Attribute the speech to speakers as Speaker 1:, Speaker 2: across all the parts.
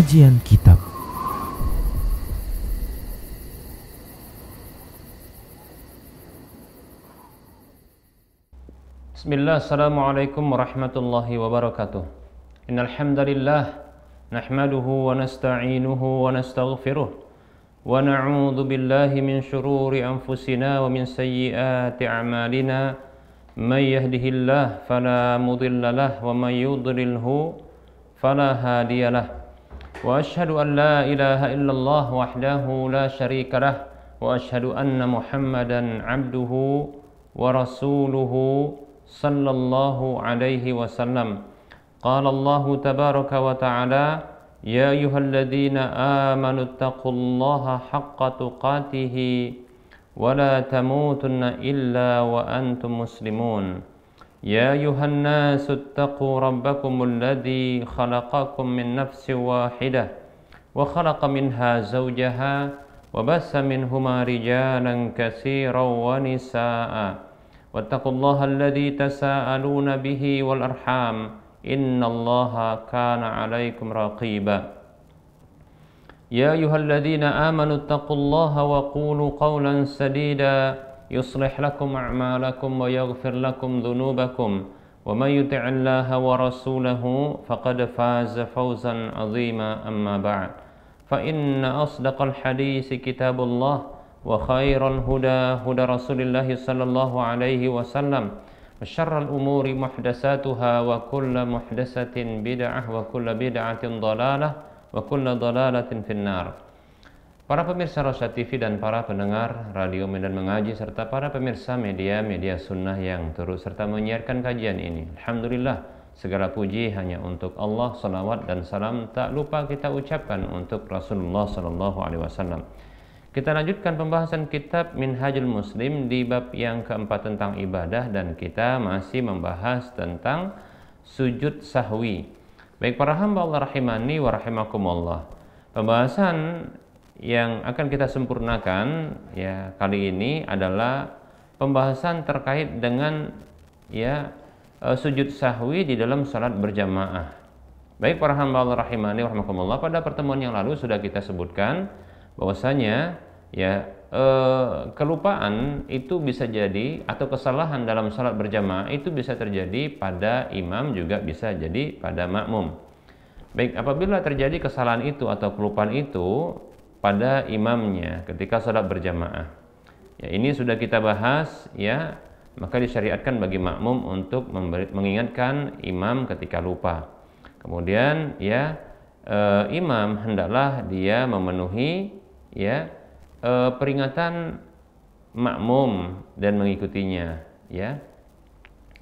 Speaker 1: Kajian Kitab.
Speaker 2: Bismillah, assalamualaikum warahmatullahi wabarakatuh. Innal hamdalillah nahmaduhu wa nasta'inuhu wa nastaghfiruh wa na'udzu billahi min shururi anfusina wa min sayyiati a'malina. May yahdihillahu fala mudilla lahu wa may yudlilhu fala hadiyalah. Wa asyhadu an la ilaha illallah wahdahu la syarika lah wa asyhadu anna Muhammadan 'abduhu wa rasuluhu sallallahu alaihi wasallam. Qala Allah tabaraka wa ta'ala, ya ayyuhalladzina amanu taqullaha haqqa tuqatih wa la tamutunna illa wa antum muslimun. Ya ayyuhan nasu taqu rabbakumul ladzi khalaqakum min nafsin wahidah wa khalaqa minha zawjaha wa bassa minhuma rijalan katsiran wa nisaa'a. Wattaqullaha alladzi tasaaluna bihi wal arham innallaha kana 'alaikum raqiba. Ya ayyuhalladzina amanu taqullaha wa qulu qawlan sadida yuslih lakum a'malakum wa yaghfir lakum dhunubakum wa may yuti'illaha wa rasulahu faqad faza fawzan 'azima. Amma ba'd, fa inna asdaqal hadits kitabullah wa khairal huda huda Rasulillah sallallahu alaihi wasallam wa syarral umuri muhdatsatuha wa kullu muhdatsatin bid'ah wa kullu bid'atin dhalalah wa kullu dhalalatin finnar. Para pemirsa Rosyad TV dan para pendengar Radio Medan Mengaji serta para pemirsa media sunnah yang turut serta menyiarkan kajian ini, alhamdulillah segala puji hanya untuk Allah. Salawat dan salam tak lupa kita ucapkan untuk Rasulullah sallallahu alaihi wasallam. Kita lanjutkan pembahasan kitab Minhajul Muslim di bab yang keempat tentang ibadah, dan kita masih membahas tentang sujud sahwi. Baik para hamba Allah rahimani wa rahimakumullah, pembahasan yang akan kita sempurnakan ya kali ini adalah pembahasan terkait dengan sujud sahwi di dalam salat berjamaah. Baik para hamba Allah rahimani wa rahimakumullah, pada pertemuan yang lalu sudah kita sebutkan bahwasanya kelupaan itu bisa jadi, atau kesalahan dalam salat berjamaah itu bisa terjadi pada imam, juga bisa jadi pada makmum. Baik, apabila terjadi kesalahan itu atau kelupaan itu pada imamnya ketika salat berjamaah, ya ini sudah kita bahas ya, maka disyariatkan bagi makmum untuk mengingatkan imam ketika lupa. Kemudian imam hendaklah dia memenuhi peringatan makmum dan mengikutinya, ya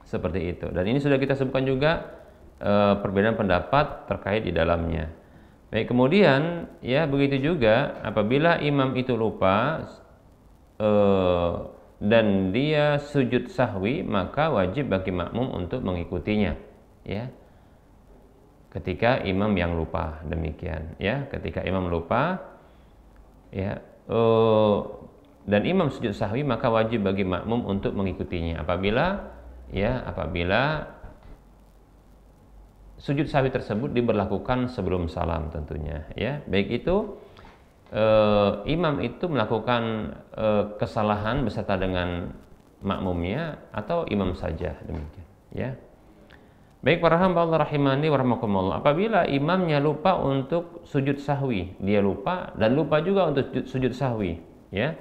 Speaker 2: seperti itu. Dan ini sudah kita sebutkan juga perbedaan pendapat terkait di dalamnya. Baik, kemudian begitu juga apabila imam itu lupa dan dia sujud sahwi, maka wajib bagi makmum untuk mengikutinya ya ketika imam yang lupa. Demikian ya, ketika imam lupa dan imam sujud sahwi, maka wajib bagi makmum untuk mengikutinya apabila sujud sahwi tersebut diberlakukan sebelum salam tentunya ya. Baik itu imam itu melakukan kesalahan beserta dengan makmumnya atau imam saja, demikian ya. Baik para hamba Allah rahimani wa rahimakumullah, apabila imamnya lupa untuk sujud sahwi, dia lupa dan lupa juga untuk sujud sahwi ya.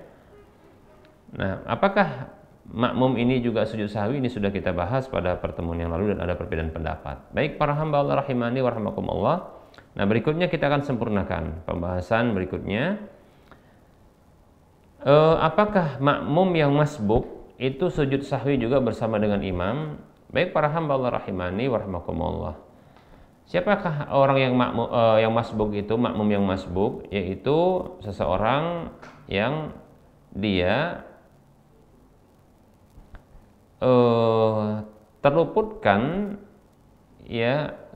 Speaker 2: Nah, apakah makmum ini juga sujud sahwi? Ini sudah kita bahas pada pertemuan yang lalu dan ada perbedaan pendapat. Baik para hamba Allah rahimani wa rahimakumullah, nah berikutnya kita akan sempurnakan pembahasan berikutnya. Apakah makmum yang masbuk itu sujud sahwi juga bersama dengan imam? Baik para hamba Allah rahimani wa rahimakumullah, siapakah orang yang masbuk itu? Makmum yang masbuk yaitu seseorang yang dia terluputkan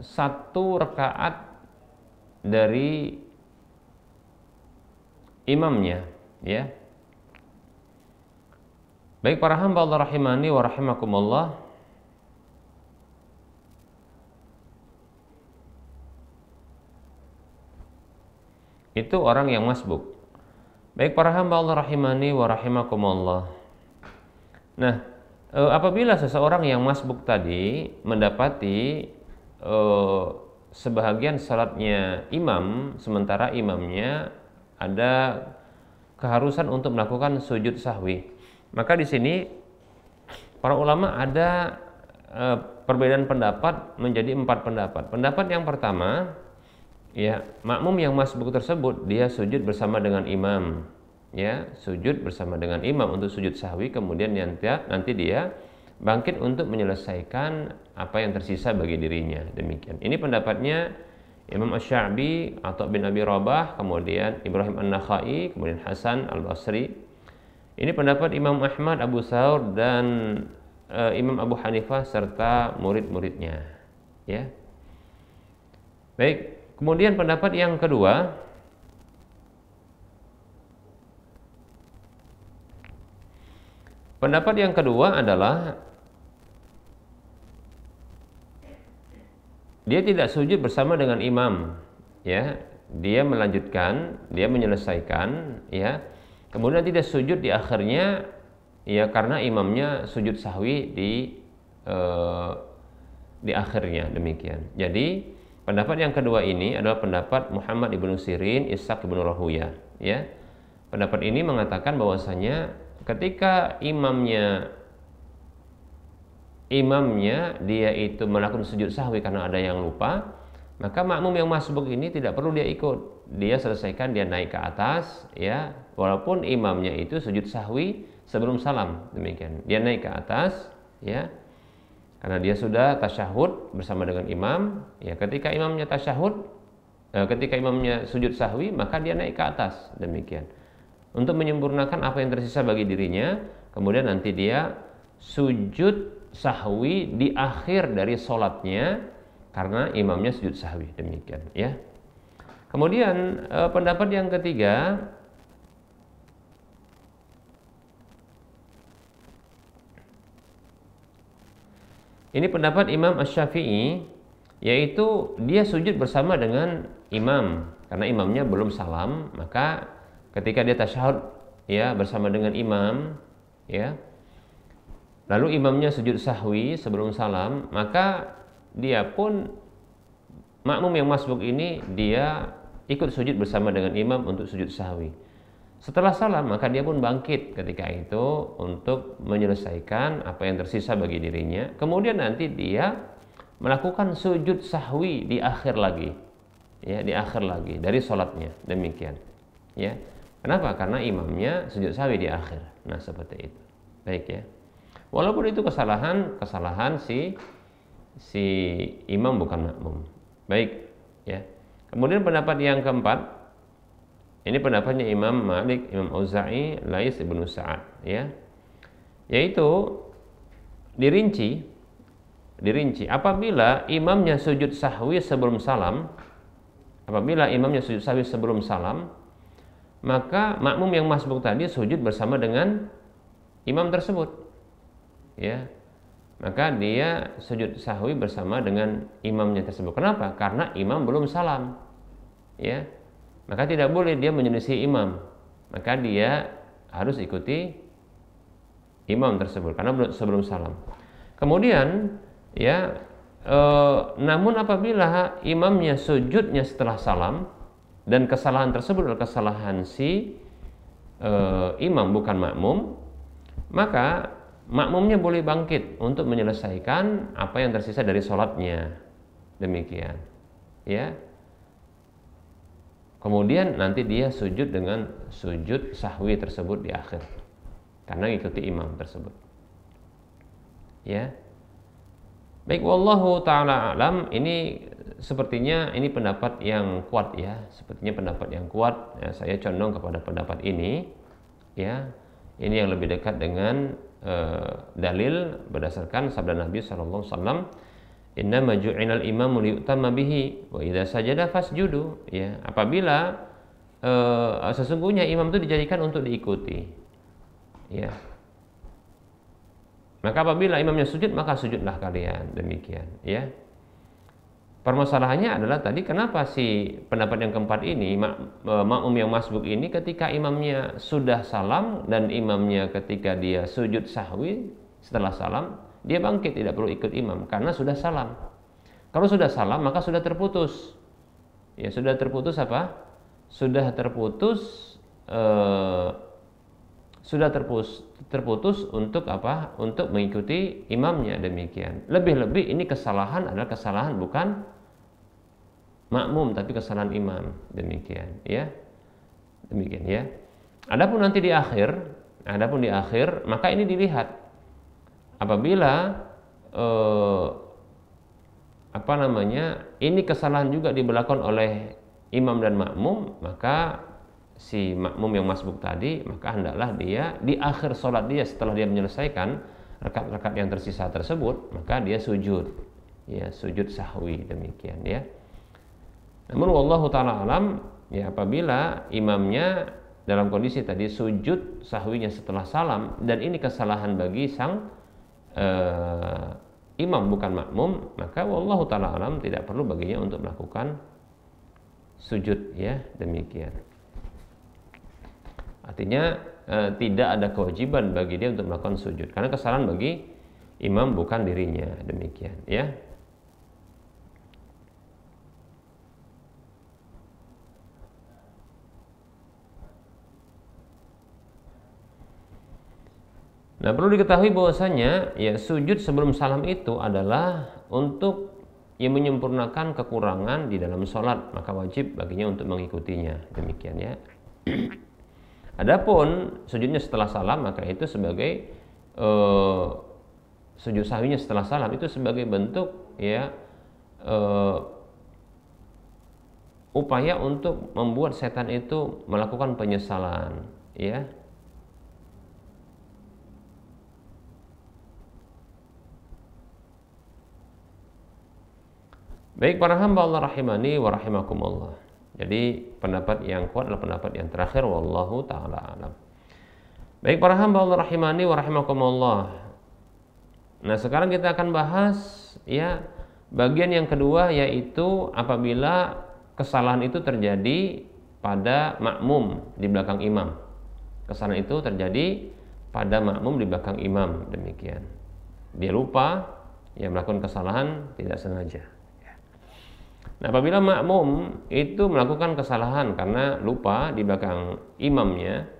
Speaker 2: satu rakaat dari imamnya ya. Baik para hamba Allah rahimani wa rahimakumullah, itu orang yang masbuk. Baik para hamba Allah rahimani wa rahimakumullah. Nah, apabila seseorang yang masbuk tadi mendapati sebahagian salatnya imam, sementara imamnya ada keharusan untuk melakukan sujud sahwi, maka di sini para ulama ada perbedaan pendapat menjadi 4 pendapat. Pendapat yang pertama, ya, makmum yang masbuk tersebut dia sujud bersama dengan imam, ya, sujud bersama dengan imam untuk sujud sahwi, kemudian nanti dia bangkit untuk menyelesaikan apa yang tersisa bagi dirinya. Demikian. Ini pendapatnya Imam Asy-Sya'bi, Atha bin Abi Rabah, kemudian Ibrahim An-Nakhai, kemudian Hasan Al-Basri. Ini pendapat Imam Ahmad, Abu Thawr, dan Imam Abu Hanifah serta murid-muridnya. Ya. Baik. Kemudian pendapat yang kedua, adalah dia tidak sujud bersama dengan imam, ya. Dia melanjutkan, dia menyelesaikan, ya. Kemudian tidak sujud di akhirnya, ya, karena imamnya sujud sahwi di akhirnya, demikian. Jadi pendapat yang kedua ini adalah pendapat Muhammad ibnu Sirin, Ishaq ibnu Rahuyah, ya. Pendapat ini mengatakan bahwasanya ketika imamnya dia itu melakukan sujud sahwi karena ada yang lupa, maka makmum yang masbuk ini tidak perlu dia ikut. Dia selesaikan, dia naik ke atas, ya, walaupun imamnya itu sujud sahwi sebelum salam, demikian. Dia naik ke atas, ya, karena dia sudah tasyahud bersama dengan imam, ya, ketika imamnya sujud sahwi, maka dia naik ke atas, demikian. Untuk menyempurnakan apa yang tersisa bagi dirinya, kemudian nanti dia sujud sahwi di akhir dari sholatnya karena imamnya sujud sahwi, demikian, ya. Kemudian pendapat yang ketiga, ini pendapat Imam Asy-Syafi'i, yaitu dia sujud bersama dengan imam karena imamnya belum salam, maka ketika dia tasyahud, ya, bersama dengan imam, ya, lalu imamnya sujud sahwi sebelum salam, maka dia pun, makmum yang masbuk ini, dia ikut sujud bersama dengan imam untuk sujud sahwi. Setelah salam, maka dia pun bangkit ketika itu untuk menyelesaikan apa yang tersisa bagi dirinya. Kemudian nanti dia melakukan sujud sahwi di akhir lagi, ya, di akhir lagi dari sholatnya, demikian, ya. Kenapa? Karena imamnya sujud sahwi di akhir. Nah, seperti itu. Baik, ya. Walaupun itu kesalahan si imam, bukan makmum. Baik, ya. Kemudian pendapat yang keempat, ini pendapatnya Imam Malik, Imam Auza'i, Lais ibnu Sa'ad, ya. Yaitu dirinci apabila imamnya sujud sahwi sebelum salam, maka makmum yang masbuk tadi sujud bersama dengan imam tersebut, ya, maka dia sujud sahwi bersama dengan imamnya tersebut. Kenapa? Karena imam belum salam, ya, maka tidak boleh dia menyelisih imam, maka dia harus ikuti imam tersebut karena sebelum salam. Kemudian, ya, namun apabila imamnya sujudnya setelah salam dan kesalahan tersebut adalah kesalahan si imam, bukan makmum, maka makmumnya boleh bangkit untuk menyelesaikan apa yang tersisa dari sholatnya, demikian, ya. Kemudian nanti dia sujud dengan sujud sahwi tersebut di akhir karena ikuti imam tersebut, ya. Baik, wallahu ta'ala alam. Ini sepertinya ini pendapat yang kuat, ya. Sepertinya pendapat yang kuat, ya. Saya condong kepada pendapat ini, ya. Ini yang lebih dekat dengan dalil berdasarkan sabda Nabi sallallahu alaihi wasallam, "Innama ju'ilal imamu liyu'tamma bihi wa idza sajada fasjudu." Ya, apabila sesungguhnya imam itu dijadikan untuk diikuti, ya. Maka apabila imamnya sujud, maka sujudlah kalian, demikian, ya. Permasalahannya adalah tadi kenapa si pendapat yang keempat ini, makmum yang masbuk ini ketika imamnya sudah salam dan imamnya ketika dia sujud sahwi setelah salam, dia bangkit tidak perlu ikut imam karena sudah salam. Kalau sudah salam maka sudah terputus. Ya, sudah terputus apa? Sudah terputus terputus untuk apa? Untuk mengikuti imamnya, demikian. Lebih-lebih ini kesalahan adalah kesalahan bukan makmum tapi kesalahan imam, demikian ya. Demikian ya. Adapun nanti di akhir maka ini dilihat. Apabila ini kesalahan juga diberlakukan oleh imam dan makmum, maka si makmum yang masbuk tadi, maka hendaklah dia di akhir sholat dia setelah dia menyelesaikan rakaat-rakaat yang tersisa tersebut, maka dia sujud, ya sujud sahwi, demikian ya. Namun wallahu taala alam, ya apabila imamnya dalam kondisi tadi sujud sahwinya setelah salam dan ini kesalahan bagi sang imam bukan makmum, maka wallahu taala alam tidak perlu baginya untuk melakukan sujud, ya demikian. Artinya tidak ada kewajiban bagi dia untuk melakukan sujud karena kesalahan bagi imam bukan dirinya, demikian ya. Nah, perlu diketahui bahwasanya ya sujud sebelum salam itu adalah untuk yang menyempurnakan kekurangan di dalam sholat, maka wajib baginya untuk mengikutinya, demikian ya. Adapun sujudnya setelah salam, maka itu sebagai sujud sahwinya setelah salam itu sebagai bentuk ya upaya untuk membuat setan itu melakukan penyesalan, ya. Baik para hamba Allah rahimani wa rahimakumullah. Jadi pendapat yang kuat adalah pendapat yang terakhir, wallahu taala alam. Baik para hamba Allah rahimani wa rahimakumullah. Nah, sekarang kita akan bahas ya bagian yang kedua, yaitu apabila kesalahan itu terjadi pada makmum di belakang imam. Kesalahan itu terjadi pada makmum di belakang imam, demikian. Dia lupa, ya melakukan kesalahan tidak sengaja. Nah, apabila makmum itu melakukan kesalahan karena lupa di belakang imamnya,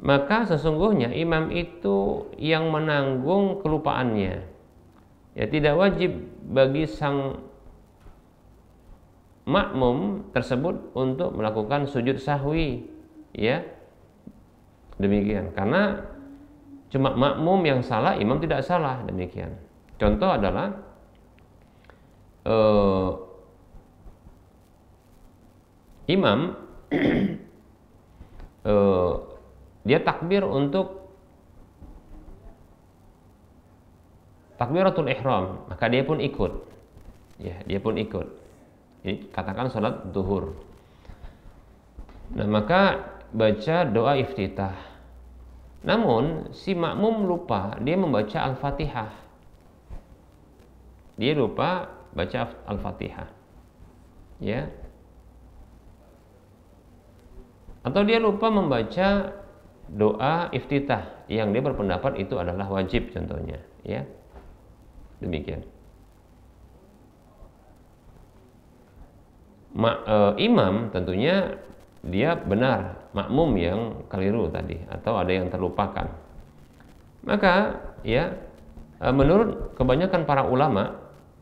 Speaker 2: maka sesungguhnya imam itu yang menanggung kelupaannya. Ya, tidak wajib bagi sang makmum tersebut untuk melakukan sujud sahwi, ya. Demikian, karena cuma makmum yang salah, imam tidak salah, demikian. Contoh adalah imam dia takbir untuk takbiratul ihram, maka dia pun ikut. Ya, dia pun ikut. Jadi katakan salat zuhur. Nah, maka baca doa iftitah. Namun si makmum lupa, dia membaca Al-Fatihah. Dia lupa baca Al-Fatihah. Ya. Atau dia lupa membaca doa iftitah yang dia berpendapat itu adalah wajib, contohnya, ya. Demikian. Imam tentunya dia benar, makmum yang keliru tadi atau ada yang terlupakan. Maka ya menurut kebanyakan para ulama,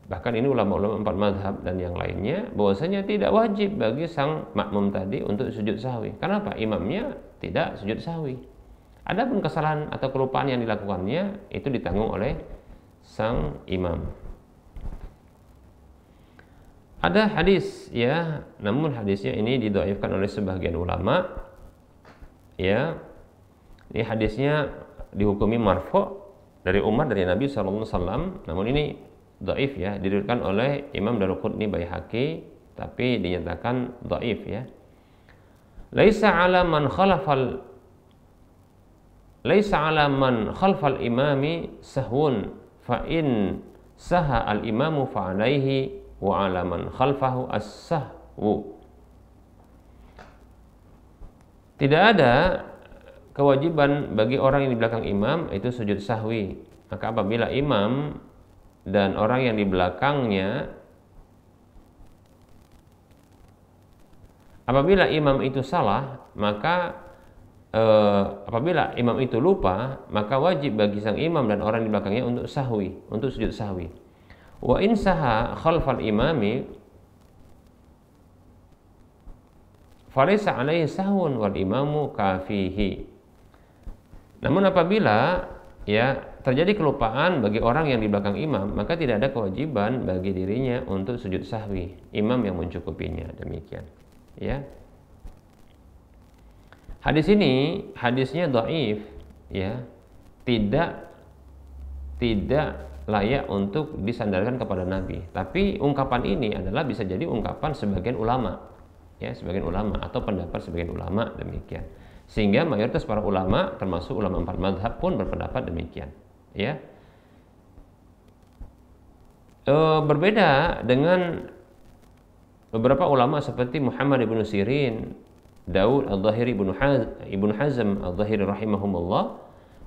Speaker 2: bahkan ini ulama-ulama 4 mazhab dan yang lainnya, bahwasanya tidak wajib bagi sang makmum tadi untuk sujud sahwi. Kenapa? Imamnya tidak sujud sahwi. Adapun kesalahan atau kelupaan yang dilakukannya itu ditanggung oleh sang imam. Ada hadis, ya, namun hadisnya ini didhaifkan oleh sebagian ulama, ya. Ini hadisnya dihukumi marfu' dari Umar dari Nabi SAW, namun ini dhaif, ya, diriwayatkan oleh Imam Daruqutni Baihaqi, tapi dinyatakan dhaif, ya. Laisa 'ala man khalfal imami sahwun fa in saha al imamu fa alaihi wa 'ala man khalfahu as-sahwu. Tidak ada kewajiban bagi orang yang di belakang imam itu sujud sahwi. Maka apabila imam dan orang yang di belakangnya, apabila imam itu salah, maka apabila imam itu lupa, maka wajib bagi sang imam dan orang di belakangnya untuk sahwi, untuk sujud sahwi. Wa in saha khalfal imami falaysa alaihi sahwun wal imamu kafihi. Namun apabila terjadi kelupaan bagi orang yang di belakang imam, maka tidak ada kewajiban bagi dirinya untuk sujud sahwi. Imam yang mencukupinya. Demikian. Ya. Hadis ini hadisnya dhaif, ya. Tidak layak untuk disandarkan kepada Nabi. Tapi ungkapan ini adalah bisa jadi ungkapan sebagian ulama. Ya, sebagian ulama atau pendapat sebagian ulama, demikian. Sehingga mayoritas para ulama termasuk ulama 4 mazhab pun berpendapat demikian, ya. Berbeda dengan beberapa ulama seperti Muhammad ibn Sirin, Daud al-Zahiri, Ibnu Hazm al-Zahiri rahimahumullah.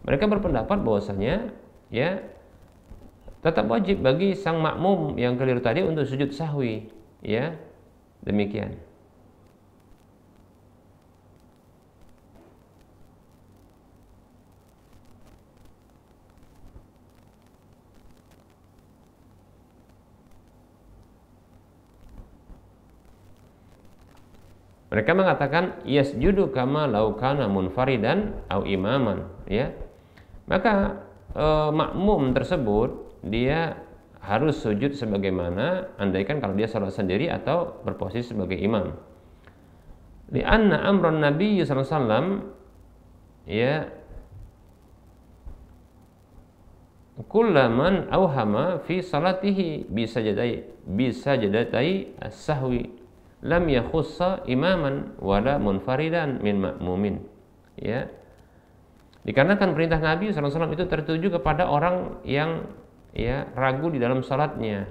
Speaker 2: Mereka berpendapat bahwasanya ya tetap wajib bagi sang makmum yang keliru tadi untuk sujud sahwi, ya. Demikian. Mereka mengatakan yasjudu kama law kana munfaridan au imaman, ya. Maka makmum tersebut dia harus sujud sebagaimana andaikan kalau dia salat sendiri atau berposisi sebagai imam. Li'anna amran Nabi sallallahu alaihi wasallam, ya, kullaman awhama fi salatihi bisa jadatai as-sahwi lam yakhussa imaman wala munfaridan min ma'mumin, ya. Dikarenakan perintah Nabi SAW itu tertuju kepada orang yang ya ragu di dalam salatnya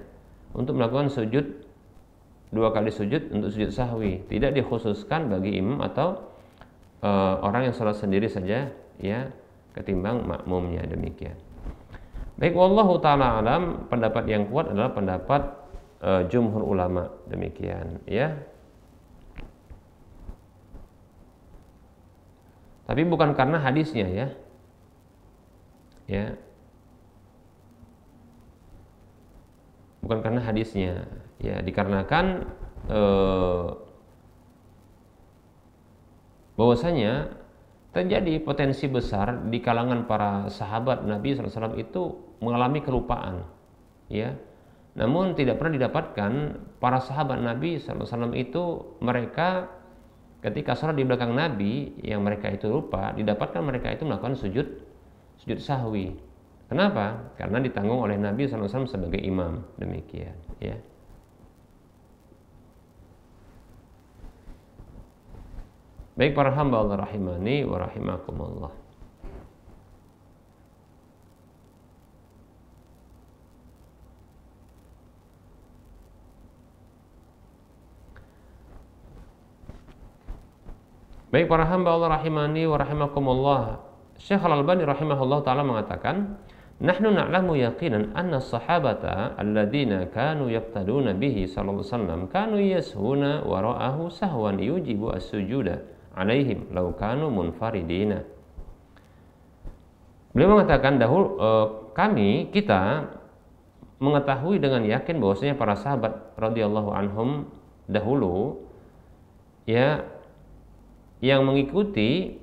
Speaker 2: untuk melakukan sujud 2 kali sujud untuk sujud sahwi, tidak dikhususkan bagi imam atau orang yang salat sendiri saja, ya, ketimbang makmumnya. Demikian. Baik, wallahu taala alam, pendapat yang kuat adalah pendapat jumhur ulama, demikian, ya. Tapi bukan karena hadisnya, ya. Ya. Bukan karena hadisnya, ya, dikarenakan bahwasanya terjadi potensi besar di kalangan para sahabat Nabi SAW itu mengalami kelupaan, ya. Namun tidak pernah didapatkan para sahabat Nabi SAW itu mereka ketika sholat di belakang Nabi yang mereka itu lupa, didapatkan mereka itu melakukan sujud sahwi. Kenapa? Karena ditanggung oleh Nabi SAW sebagai imam. Demikian, ya. Baik para hamba Allah rahimani wa rahimakumullah. Baik para hamba Allah rahimani wa rahimakumullah. Syekh Al-Albani rahimahullah ta'ala mengatakan, nahnu na'lamu yaqinan anna sahabata alladhina kanu yaqtaduna bihi sallallahu alaihi wasallam kanu yashuna wara'ahu sahwan yujibu as-sujuda alaihim law kanu munfaridina. Beliau mengatakan kita mengetahui dengan yakin bahwasanya para sahabat radhiyallahu anhum dahulu, ya, yang mengikuti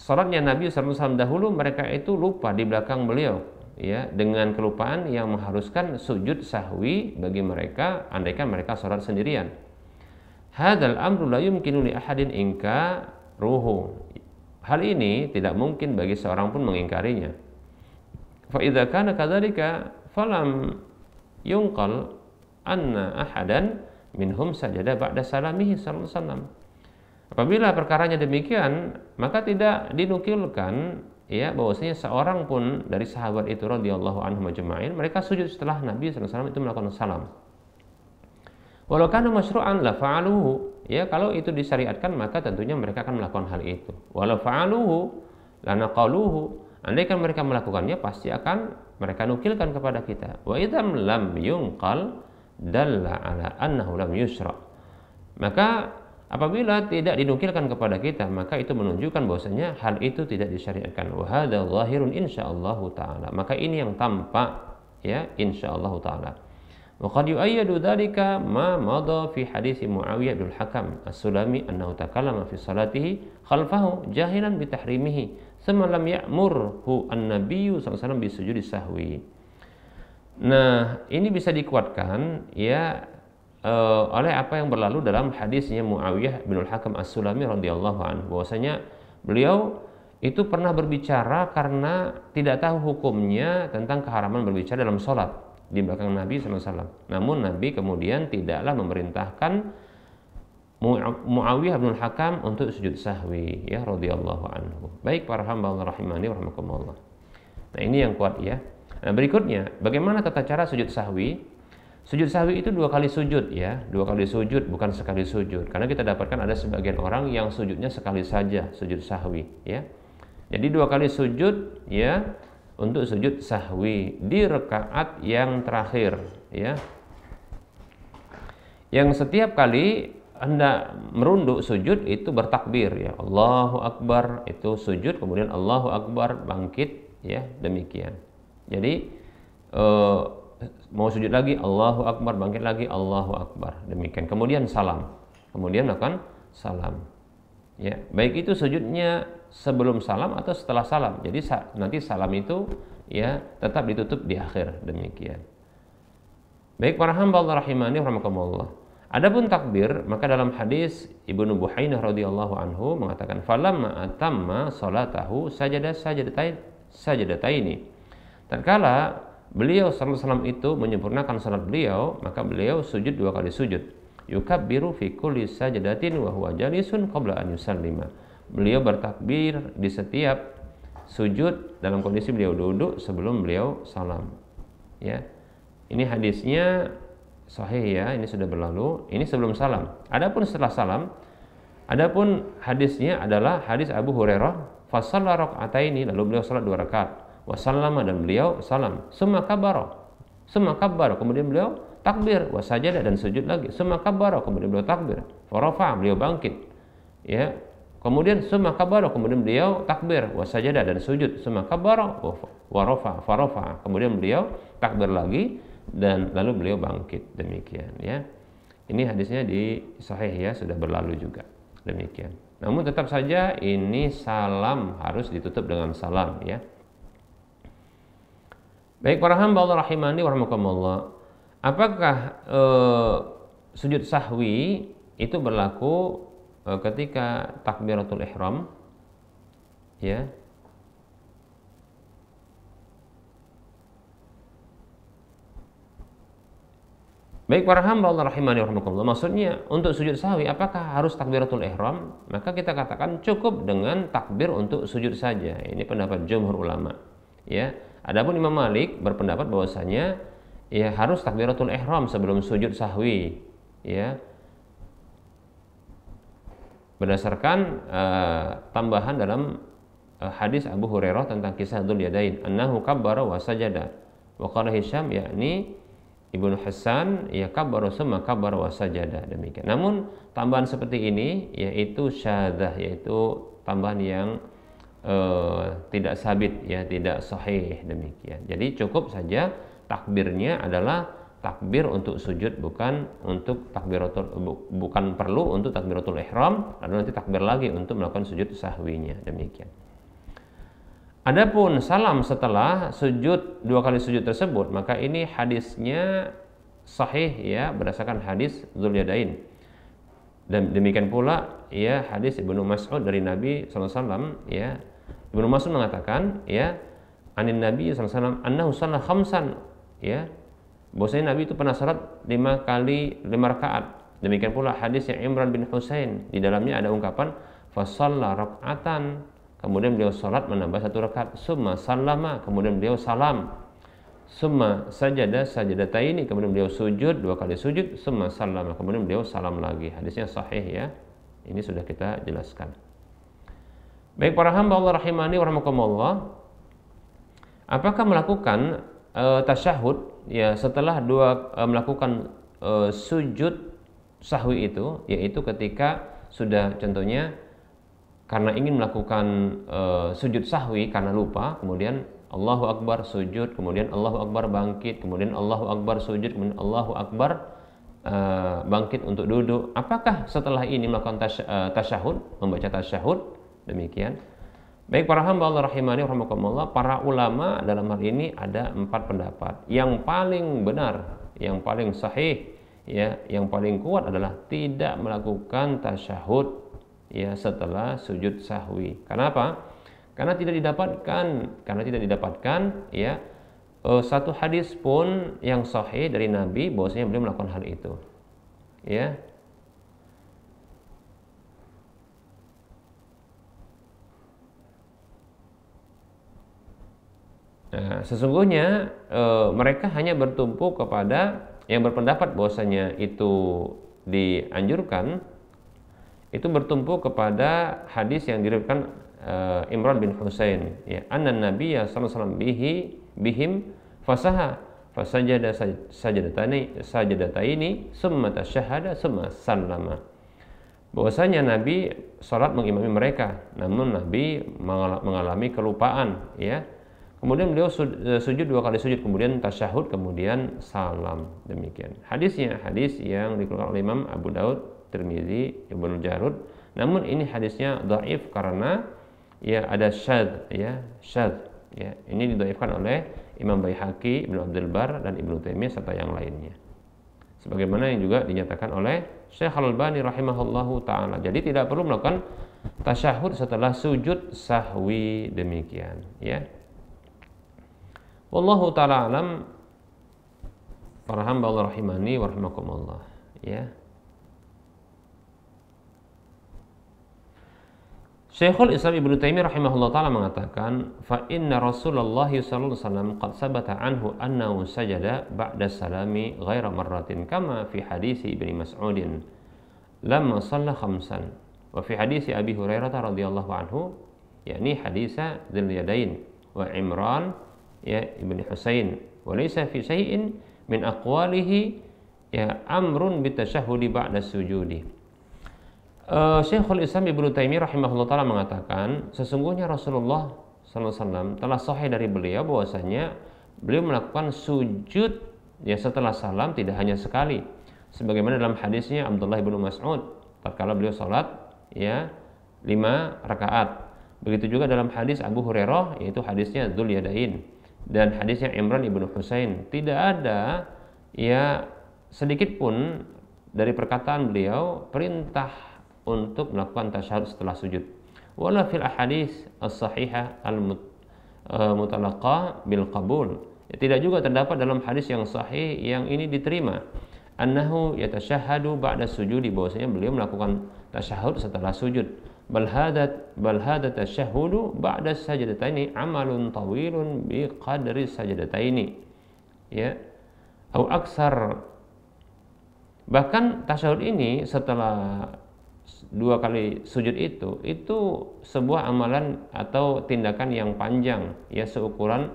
Speaker 2: salatnya Nabi SAW dahulu, mereka itu lupa di belakang beliau, ya, dengan kelupaan yang mengharuskan sujud sahwi bagi mereka andaikan mereka salat sendirian. Hadzal amru la yumkinu li ahadin inkaruhu. Hal ini tidak mungkin bagi seorang pun mengingkarinya. Fa idza kana kadzalika falam yunqal anna ahadan minhum sajada ba'da salamihi sallallahu alaihi wasallam. Apabila perkaranya demikian, maka tidak dinukilkan, ya bahwasanya seorang pun dari sahabat itu radhiyallahu anhum ajma'in mereka sujud setelah Nabi SAW itu melakukan salam. Walau kana masyru'an la fa'aluhu, ya kalau itu disyariatkan maka tentunya mereka akan melakukan hal itu. Walau fa'aluhu la naqaluhu, andaikan mereka melakukannya pasti akan mereka nukilkan kepada kita. Wa idzam lam yunqal dalla ala annahu lam yusra. Maka apabila tidak dinukilkan kepada kita, maka itu menunjukkan bahwasanya hal itu tidak disyariatkan. Wa hadza zahirun insyaallah taala. Maka ini yang tampak ya insyaallah taala. Wa qad yu'ayyadu dzalika ma madha fi hadits Muawiyah bin Hakam As-Sulami annahu takallama fi salatihi khalfahu jahilan bi tahrimihi thumma lam ya'murhu an-nabiy sallallahu alaihi wasallam bi sujudi sahwi. Nah, ini bisa dikuatkan ya oleh apa yang berlalu dalam hadisnya Muawiyah bin Hakam As-Sulami radhiyallahu anhu, bahwasanya beliau itu pernah berbicara karena tidak tahu hukumnya tentang keharaman berbicara dalam sholat di belakang Nabi SAW. Namun Nabi kemudian tidaklah memerintahkan Muawiyah bin Hakam untuk sujud sahwi ya radhiyallahu anhu. Baik para hamba Allah rahimani wa rahimakumullah. Nah, ini yang kuat ya. Nah, berikutnya bagaimana tata cara sujud sahwi? Sujud sahwi itu 2 kali sujud ya, 2 kali sujud bukan sekali sujud. Karena kita dapatkan ada sebagian orang yang sujudnya sekali saja, sujud sahwi ya. Jadi 2 kali sujud ya untuk sujud sahwi di rakaat yang terakhir ya. Yang setiap kali hendak merunduk sujud itu bertakbir ya. Allahu Akbar itu sujud, kemudian Allahu Akbar bangkit ya, demikian. Jadi mau sujud lagi Allahu Akbar, bangkit lagi Allahu Akbar, demikian. Kemudian salam, kemudian melakukan salam ya, baik itu sujudnya sebelum salam atau setelah salam. Jadi nanti salam itu ya tetap ditutup di akhir, demikian. Baik para hamba Allah rahimani rahimakumullah. Adapun takbir, maka dalam hadis Ibnu Buhainah radhiyallahu anhu mengatakan falamma atamma salatahu sajadataini. Tatkala beliau sallallahu alaihi wasallam itu menyempurnakan salat beliau, maka beliau sujud 2 kali sujud. Yukabbiru fi kulli sajdatin wa huwa jalisun qabla an yusallima. Beliau bertakbir di setiap sujud dalam kondisi beliau duduk sebelum beliau salam. Ya. Ini hadisnya sahih ya, ini sudah berlalu. Ini sebelum salam. Adapun setelah salam, adapun hadisnya adalah hadis Abu Hurairah, fa shalla raka'ataini, lalu beliau salat 2 rakaat. Wasallama, dan beliau salam. Summa kabbara, kemudian beliau takbir. Wasajada, dan sujud lagi. Summa kabbara, kemudian beliau takbir. Farafa, beliau bangkit ya. Kemudian summa kabbara, kemudian beliau takbir. Wasajada, dan sujud. Summa kabbara warafa, farafa, kemudian beliau takbir lagi dan lalu beliau bangkit, demikian ya. Ini hadisnya di sahih ya, sudah berlalu juga, demikian. Namun tetap saja ini salam harus ditutup dengan salam ya. Baik para hamba Allah rahimani wa rahimakumullah. Apakah sujud sahwi itu berlaku ketika takbiratul ihram? Ya. Baik para hamba Allah rahimani wa rahimakumullah. Maksudnya untuk sujud sahwi apakah harus takbiratul ihram? Maka kita katakan cukup dengan takbir untuk sujud saja. Ini pendapat jumhur ulama. Ya. Adapun Imam Malik berpendapat bahwasanya ya harus takbiratul ihram sebelum sujud sahwi ya. Berdasarkan tambahan dalam hadis Abu Hurairah tentang kisah Dzul Yadain, annahu kabbara wa sajada. Wa qala Hisham yakni Ibnu Hasan ya kabbara summa kabbara wa sajada, demikian. Namun tambahan seperti ini yaitu syadzah, yaitu tambahan yang tidak sabit ya, tidak sahih, demikian. Jadi cukup saja takbirnya adalah takbir untuk sujud, bukan perlu untuk takbiratul ihram lalu nanti takbir lagi untuk melakukan sujud sahwinya, demikian. Adapun salam setelah sujud 2 kali sujud tersebut, maka ini hadisnya sahih ya berdasarkan hadis Dzul Yadain. Dan demikian pula ya hadis Ibnu Mas'ud dari Nabi SAW ya. Ibnu Mas'ud mengatakan ya anin Nabi SAW annahu shalla khamsan ya, bahwasanya Nabi itu pernah salat 5 rakaat. Demikian pula hadis yang Imran bin Husain, di dalamnya ada ungkapan fa shalla rak'atan kemudian beliau salat menambah 1 rakaat, summa sallama, kemudian beliau salam, summa sajada sajadataini, kemudian beliau sujud 2 kali sujud, summa sallama, kemudian beliau salam lagi. Hadisnya sahih ya. Ini sudah kita jelaskan. Baik para hamba Allah rahimani wa rahimakumullah, apakah melakukan tasyahud ya setelah melakukan sujud sahwi itu, yaitu ketika sudah contohnya karena ingin melakukan sujud sahwi karena lupa, kemudian Allahu Akbar sujud, kemudian Allahu Akbar bangkit, kemudian Allahu Akbar sujud, kemudian Allahu Akbar bangkit untuk duduk. Apakah setelah ini melakukan tasyahud, membaca tasyahud? Demikian. Baik para hamba Allah rahimani rahimakumullah, para ulama dalam hal ini ada 4 pendapat. Yang paling benar, yang paling sahih ya, yang paling kuat adalah tidak melakukan tasyahud ya setelah sujud sahwi. Kenapa? Karena tidak didapatkan ya satu hadis pun yang sahih dari Nabi bahwasanya beliau melakukan hal itu. Ya. Nah, sesungguhnya mereka hanya bertumpu kepada yang berpendapat bahwasanya itu dianjurkan, itu bertumpu kepada hadis yang diriwayatkan Imran bin Husain ya, anna nabiyya sallallahu alaihi wasallam bihim fasaha fasajada sajadataini summa tasyahada summa sallama. Bahwasanya Nabi salat mengimami mereka, namun Nabi mengalami kelupaan ya. Kemudian beliau sujud 2 kali sujud, kemudian tasyahud, kemudian salam. Demikian. Hadisnya hadis yang dikeluarkan oleh Imam Abu Daud, Tirmizi, Ibnu Jarud. Namun ini hadisnya dhaif karena ya ada syadz ya, syadz ya. Ini didhaifkan oleh Imam Baihaqi, Ibnu Abdul Bar dan Ibnu Taimiyah serta yang lainnya. Sebagaimana yang juga dinyatakan oleh Syekh Al-Albani rahimahullahu taala. Jadi tidak perlu melakukan tasyahud setelah sujud sahwi, demikian ya. Wallahu ta'ala alam, para hamba Allah rahimani wa rahimakumullah ya. Syekhul Islam Ibnu Taimiyah rahimahullah ta'ala mengatakan, fa inna Rasulullah sallallahu alaihi wasallam qad sabata anhu annahu sajada ba'da salami ghaira marratin kama fi hadisi Ibnu Mas'udin lamma shalla khamsan wa fi hadisi Abi Hurairah radhiyallahu anhu yakni hadisa Dzul Yadain wa Imran ya Ibnu Husain wa laysa fi syai'in min aqwalihi ya amrun bitasyahhudi ba'da sujudi. Syekhul Islam Ibnu Taimiyah rahimahullah taala mengatakan sesungguhnya Rasulullah sallallahu alaihi wasallam telah sahih dari beliau bahwasanya beliau melakukan sujud ya setelah salam tidak hanya sekali, sebagaimana dalam hadisnya Abdullah bin Mas'ud tatkala beliau salat ya 5 rakaat. Begitu juga dalam hadis Abu Hurairah, yaitu hadisnya Dzul Yadain, dan hadisnya Imran ibnu Husain. Tidak ada ya sedikit pun dari perkataan beliau perintah untuk melakukan tasyahud setelah sujud. Wala fil ahadits as-sahihah al-mutalaqah bil qabul. Tidak juga terdapat dalam hadis yang sahih yang ini diterima. Annahu yatasyahhadu ba'da sujudi, bahwasanya beliau melakukan tasyahud setelah sujud. Bal hadza tasyahhudu ba'da sajdataini amalun tawilun bi qadri sajdataini ya au aksar. Bahkan tasyahud ini setelah 2 kali sujud itu sebuah amalan atau tindakan yang panjang ya, seukuran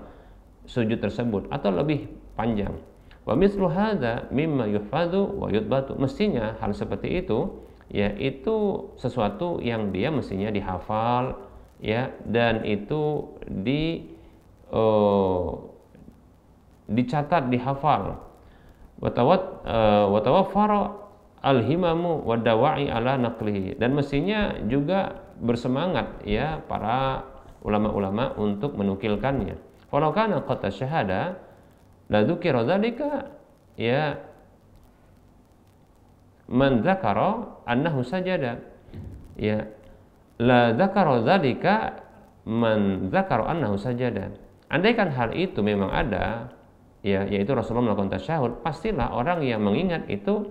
Speaker 2: sujud tersebut atau lebih panjang. Wa mithlu hadza mimma yuhfadzu wa yutbatu. Mestinya hal seperti itu ya itu sesuatu yang dia mestinya dihafal ya, dan itu dicatat, dihafal. Wa tawaffara al-himamu wa dawa'i ala naqlihi, dan mestinya juga bersemangat ya para ulama-ulama untuk menukilkannya. Walau kana qad tasyahada la dzukira dzalika ya man dzakara annahu sajada ya la dzakara dzalika man dzakara annahu sajada. Andaikan hal itu memang ada ya, yaitu Rasulullah melakukan tasyahud, pastilah orang yang mengingat itu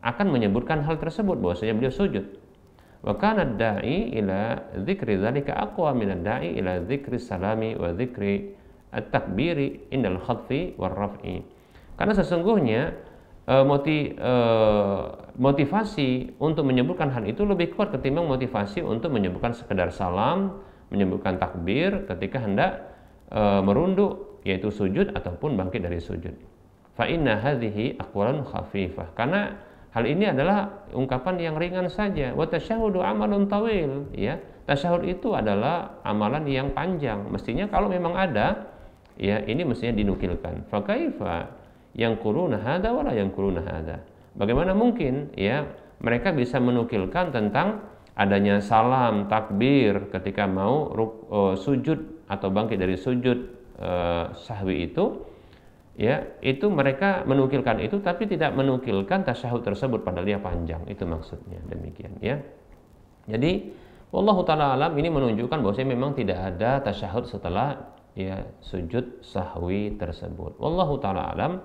Speaker 2: akan menyebutkan hal tersebut bahwasanya beliau sujud. Wa kana ad-da'i ila dzikri dzalika aqwa min ad-da'i ila dzikri salami wa dzikri at-takbiri indal khaffi war raf'i. Karena sesungguhnya motivasi untuk menyebutkan hal itu lebih kuat ketimbang motivasi untuk menyebutkan sekedar salam, menyebutkan takbir ketika hendak merunduk, yaitu sujud ataupun bangkit dari sujud. Fa inna hadhihi aqwalun khafifah. Karena hal ini adalah ungkapan yang ringan saja. Wa tasyahhudu amalun tawil, ya. Tasyahud itu adalah amalan yang panjang. Mestinya kalau memang ada, ya ini mestinya dinukilkan. Fa kaifa yang quluna hada wala yang quluna hada. Bagaimana mungkin ya mereka bisa menukilkan tentang adanya salam, takbir ketika mau sujud atau bangkit dari sujud sahwi itu, ya itu mereka menukilkan itu tapi tidak menukilkan tasyahud tersebut padahal dia panjang. Itu maksudnya demikian ya. Jadi wallahu taala alam, ini menunjukkan bahwasanya memang tidak ada tasyahud setelah ya sujud sahwi tersebut. Wallahu taala alam.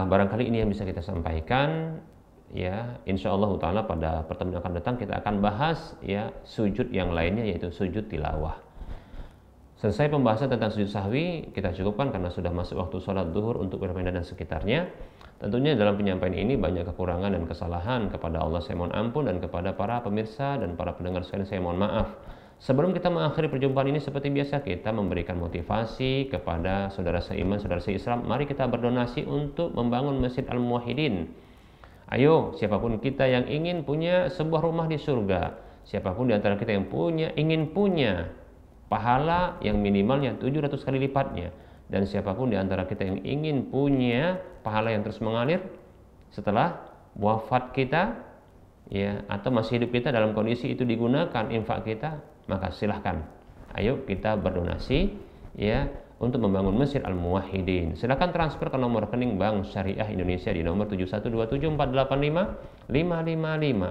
Speaker 2: Barangkali ini yang bisa kita sampaikan ya. Insyaallah taala pada pertemuan akan datang kita akan bahas ya sujud yang lainnya, yaitu sujud tilawah. Selesai pembahasan tentang sujud sahwi, kita cukupkan karena sudah masuk waktu sholat zuhur untuk Medan dan sekitarnya. Tentunya dalam penyampaian ini banyak kekurangan dan kesalahan. Kepada Allah saya mohon ampun, dan kepada para pemirsa dan para pendengar sekalian saya mohon maaf. Sebelum kita mengakhiri perjumpaan ini, seperti biasa kita memberikan motivasi kepada saudara seiman, saudara seislam. Mari kita berdonasi untuk membangun Masjid Al-Muwahhidin. Ayo, siapapun kita yang ingin punya sebuah rumah di surga, siapapun di antara kita yang ingin punya pahala yang minimalnya 700 kali lipatnya, dan siapapun di antara kita yang ingin punya pahala yang terus mengalir setelah wafat kita, ya, atau masih hidup kita dalam kondisi itu digunakan infak kita, maka silahkan ayo kita berdonasi ya untuk membangun Masjid Al-Muwahhidin. Silakan transfer ke nomor rekening Bank Syariah Indonesia di nomor 71274855555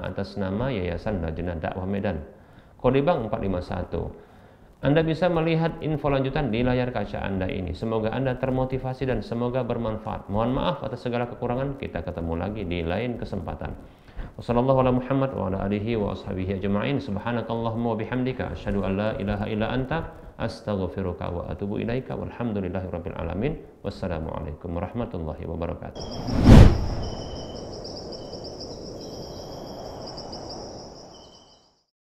Speaker 2: atas nama Yayasan Lajnah Dakwah Medan, kode bank 451. Anda bisa melihat info lanjutan di layar kaca Anda ini. Semoga Anda termotivasi dan semoga bermanfaat. Mohon maaf atas segala kekurangan. Kita ketemu lagi di lain kesempatan. Wassallallahu ala Muhammad wa ala alihi wa ashabihi ajma'in. Subhanakallahumma wa bihamdika asyhadu an la ilaha illa anta astaghfiruka wa atubu ilaika walhamdulillahi rabbil alamin. Wassalamualaikum warahmatullahi wabarakatuh.